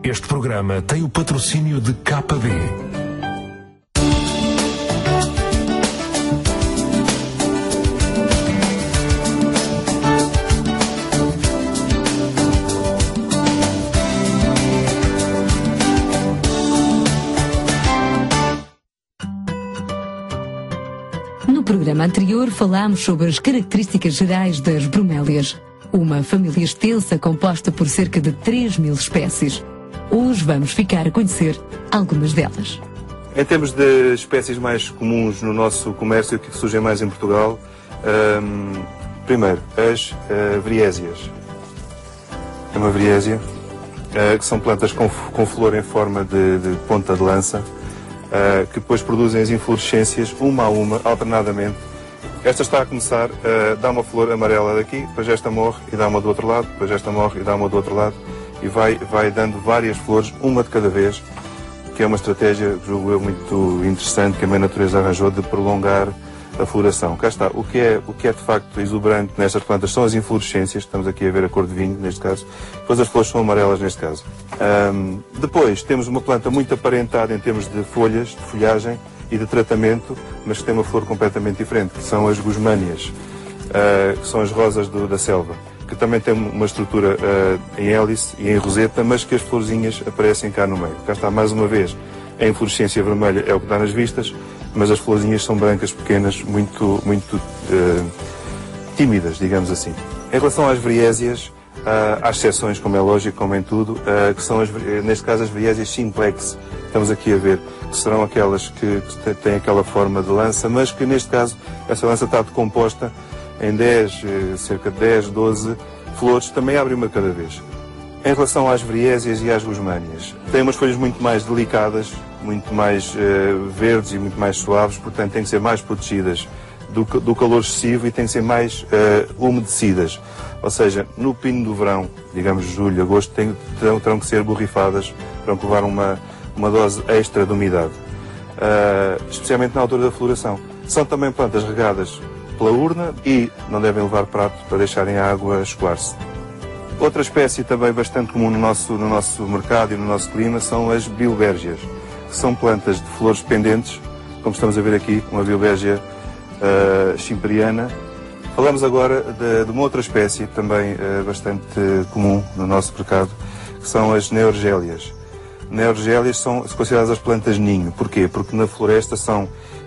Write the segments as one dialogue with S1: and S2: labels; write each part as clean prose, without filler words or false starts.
S1: Este programa tem o patrocínio de KD.
S2: No programa anterior falámos sobre as características gerais das bromélias, uma família extensa composta por cerca de 3.000 espécies. Hoje vamos ficar a conhecer algumas delas.
S3: Em termos de espécies mais comuns no nosso comércio, que surgem mais em Portugal, primeiro, as vriésias. É uma vriésia, que são plantas com flor em forma de ponta de lança, que depois produzem as inflorescências uma a uma, alternadamente. Esta está a começar, dá uma flor amarela daqui, depois esta morre e dá uma do outro lado, depois esta morre e dá uma do outro lado, e vai dando várias flores, uma de cada vez, que é uma estratégia, julgo eu, muito interessante, que a Mãe Natureza arranjou de prolongar a floração. Cá está, o que é de facto exuberante nestas plantas são as inflorescências, estamos aqui a ver a cor de vinho, neste caso, depois as flores são amarelas, neste caso. Depois temos uma planta muito aparentada em termos de folhas, de folhagem e de tratamento, mas que tem uma flor completamente diferente, que são as gusmânias, que são as rosas da selva, que também tem uma estrutura em hélice e em roseta, mas que as florzinhas aparecem cá no meio. Cá está, mais uma vez, a inflorescência vermelha é o que dá nas vistas, mas as florzinhas são brancas, pequenas, muito tímidas, digamos assim. Em relação às vriésias, há exceções, como é lógico, como em tudo, que são, neste caso, as vriésias simplex, estamos aqui a ver, que serão aquelas que têm aquela forma de lança, mas que, neste caso, essa lança está decomposta em cerca de 10, 12 flores, também abre uma cada vez. Em relação às vriésias e às gusmânias, têm umas folhas muito mais delicadas, muito mais verdes e muito mais suaves, portanto têm que ser mais protegidas do calor excessivo e têm que ser mais umedecidas. Ou seja, no pino do verão, digamos julho, agosto, terão que ser borrifadas, terão que levar uma dose extra de umidade, especialmente na altura da floração. São também plantas regadas pela urna e não devem levar prato para deixarem a água escoar-se. Outra espécie também bastante comum no nosso mercado e no nosso clima são as bilbérgias, que são plantas de flores pendentes, como estamos a ver aqui, uma bilbérgia chimperiana. Falamos agora de uma outra espécie também bastante comum no nosso mercado, que são as neorgélias. Neorgélias são consideradas as plantas ninho. Porquê? Porque na floresta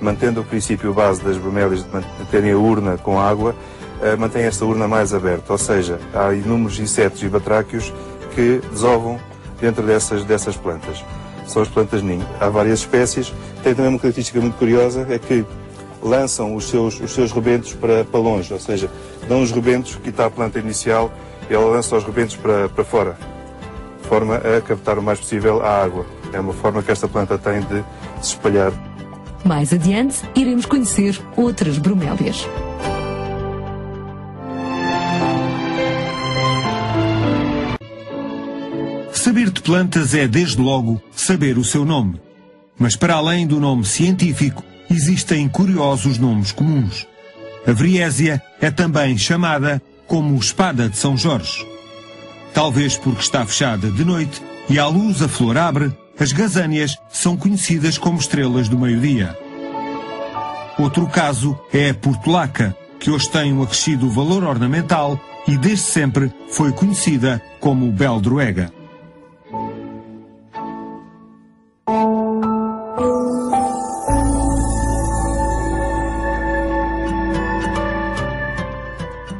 S3: mantendo o princípio base das bromélias de manterem a urna com água, mantém esta urna mais aberta, ou seja, há inúmeros insetos e batráquios que desovam dentro dessas plantas. São as plantas ninho. Há várias espécies. Tem também uma característica muito curiosa, é que lançam os seus rebentos para longe, ou seja, dão os rebentos, que está a planta inicial, e ela lança os rebentos para fora, de forma a captar o mais possível a água. É uma forma que esta planta tem de se espalhar.
S2: Mais adiante, iremos conhecer outras bromélias.
S4: Saber de plantas é, desde logo, saber o seu nome. Mas para além do nome científico, existem curiosos nomes comuns. A vriésia é também chamada como espada de São Jorge. Talvez porque está fechada de noite e à luz a flor abre, as gazâneas são conhecidas como estrelas do meio-dia. Outro caso é a portulaca, que hoje tem um acrescido valor ornamental e desde sempre foi conhecida como beldroega.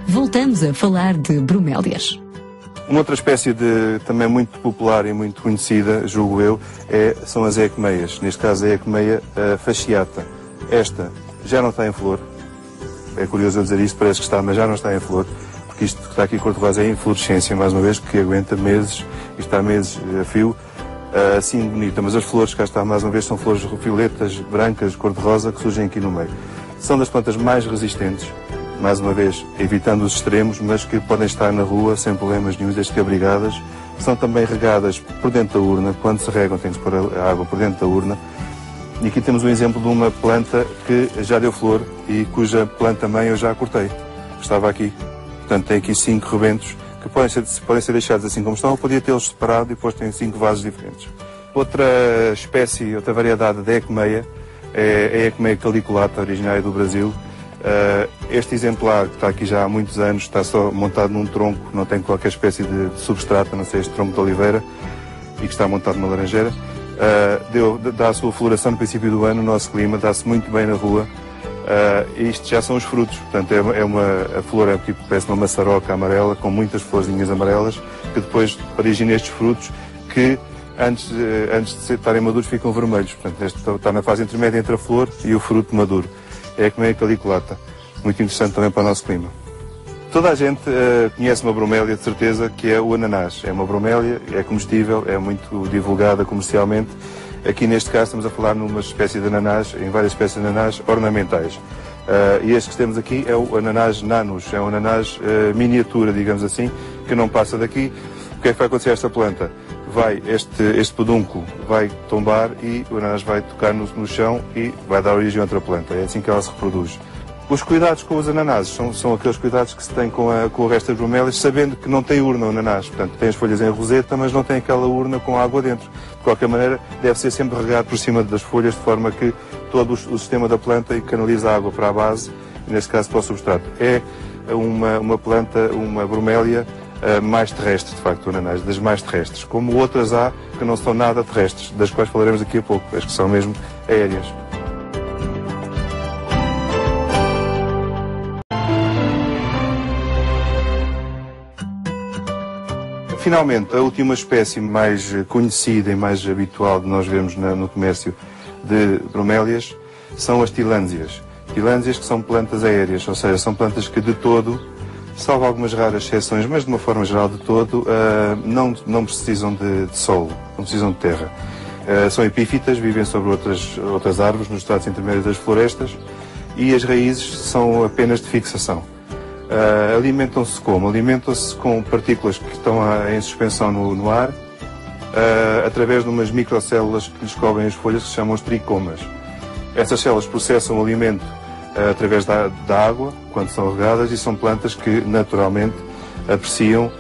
S2: Voltamos a falar de bromélias.
S3: Uma outra espécie também muito popular e muito conhecida, julgo eu, são as equimeias. Neste caso a equimeia fasciata. Esta já não está em flor. É curioso eu dizer isto, parece que está, mas já não está em flor. Porque isto que está aqui cor-de-rosa é a inflorescência, mais uma vez, que aguenta meses, e está meses a fio, assim bonita. Mas as flores, cá está, mais uma vez, são flores violetas, brancas, cor-de-rosa, que surgem aqui no meio. São das plantas mais resistentes, mais uma vez, evitando os extremos, mas que podem estar na rua sem problemas nenhum, desde que abrigadas. São também regadas por dentro da urna. Quando se regam, tem que se pôr a água por dentro da urna. E aqui temos um exemplo de uma planta que já deu flor e cuja planta-mãe eu já cortei. Estava aqui. Portanto, tem aqui 5 rebentos que podem ser deixados assim como estão, ou podia tê-los separado e posto em 5 vasos diferentes. Outra espécie, outra variedade da ecomeia é a ecomeia caliculata, originária do Brasil. Este exemplar, que está aqui já há muitos anos, está só montado num tronco, não tem qualquer espécie de substrato, a não ser este tronco de oliveira, e que está montado numa laranjeira. Dá a sua floração no princípio do ano, no nosso clima, dá-se muito bem na rua. Isto já são os frutos, portanto a flor é tipo, parece uma maçaroca amarela, com muitas florzinhas amarelas, que depois origina estes frutos que antes de estarem maduros ficam vermelhos. Portanto, este está na fase intermédia entre a flor e o fruto maduro. É a ecomeia caliculata, muito interessante também para o nosso clima. Toda a gente conhece uma bromélia, de certeza, que é o ananás. É uma bromélia, é comestível, é muito divulgada comercialmente. Aqui neste caso estamos a falar numa espécie de ananás, em várias espécies de ananás ornamentais. E este que temos aqui é o ananás nanus, é um ananás miniatura, digamos assim, que não passa daqui. O que é que vai acontecer a esta planta? Este pedúnculo vai tombar e o ananás vai tocar no chão e vai dar origem a outra planta. É assim que ela se reproduz. Os cuidados com os ananases são aqueles cuidados que se tem com o resto das bromélias, sabendo que não tem urna o ananás. Portanto, tem as folhas em roseta, mas não tem aquela urna com água dentro. De qualquer maneira, deve ser sempre regado por cima das folhas, de forma que todo o sistema da planta canaliza a água para a base, e neste caso para o substrato. É uma planta, uma bromélia mais terrestre, de facto, o ananás, das mais terrestres. Como outras há que não são nada terrestres, das quais falaremos daqui a pouco, as que são mesmo aéreas. Finalmente, a última espécie mais conhecida e mais habitual de nós vermos no comércio de bromélias são as tilânsias. Tilânsias que são plantas aéreas, ou seja, são plantas que de todo, salvo algumas raras exceções, mas de uma forma geral de todo, não precisam de solo, não precisam de terra. São epífitas, vivem sobre outras árvores, nos estratos intermédios das florestas, e as raízes são apenas de fixação. Alimentam-se como? Alimentam-se com partículas que estão em suspensão no ar, através de umas microcélulas que lhes cobrem as folhas, que se chamam os tricomas. Essas células processam o alimento através da água, quando são regadas, e são plantas que naturalmente apreciam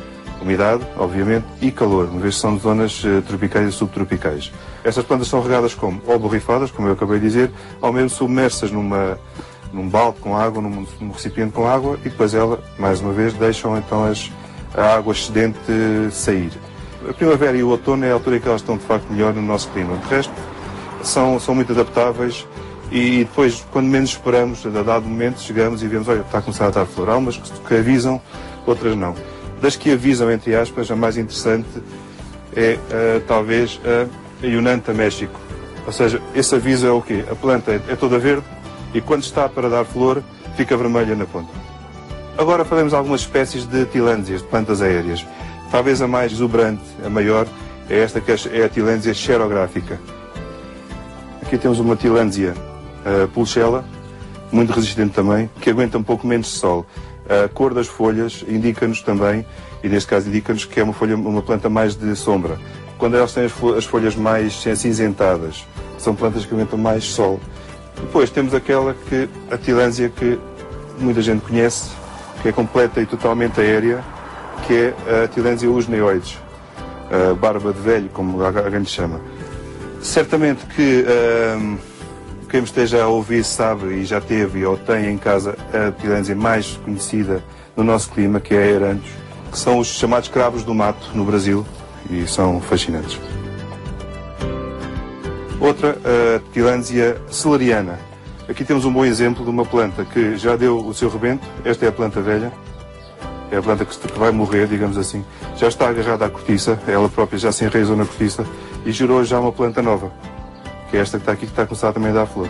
S3: umidade, obviamente, e calor, uma vez que são de zonas tropicais e subtropicais. Essas plantas são regadas como? Ou borrifadas, como eu acabei de dizer, ou mesmo submersas num balde com água, num recipiente com água, e depois mais uma vez, deixam então a água excedente sair. A primavera e o outono é a altura em que elas estão de facto melhor no nosso clima. De resto, são muito adaptáveis, e depois, quando menos esperamos, a dado momento, chegamos e vemos, olha, está a começar a dar flor. Há umas que avisam, outras não. Das que avisam, entre aspas, a mais interessante é talvez a Yunanta México. Ou seja, esse aviso é o quê? A planta é toda verde, e quando está para dar flor, fica vermelha na ponta. Agora falamos de algumas espécies de tilânsias, de plantas aéreas. Talvez a mais exuberante, a maior, é esta que é a tilânsia xerográfica. Aqui temos uma tilânsia pulchela, muito resistente também, que aguenta um pouco menos de sol. A cor das folhas indica-nos também, e neste caso indica-nos que é uma planta mais de sombra. Quando elas têm as folhas mais acinzentadas, são plantas que aguentam mais sol. Depois temos a tilânsia que muita gente conhece, que é completa e totalmente aérea, que é a tilânsia usneoides, a barba de velho, como alguém lhe chama. Certamente que quem me esteja a ouvir sabe e já teve ou tem em casa a tilânsia mais conhecida no nosso clima, que é a Aeranthus, que são os chamados cravos do mato no Brasil, e são fascinantes. Outra, a tilânsia celeriana. Aqui temos um bom exemplo de uma planta que já deu o seu rebento. Esta é a planta velha, é a planta que vai morrer, digamos assim. Já está agarrada à cortiça, ela própria já se enraizou na cortiça e gerou já uma planta nova, que é esta que está aqui, que está a começar também a dar flor.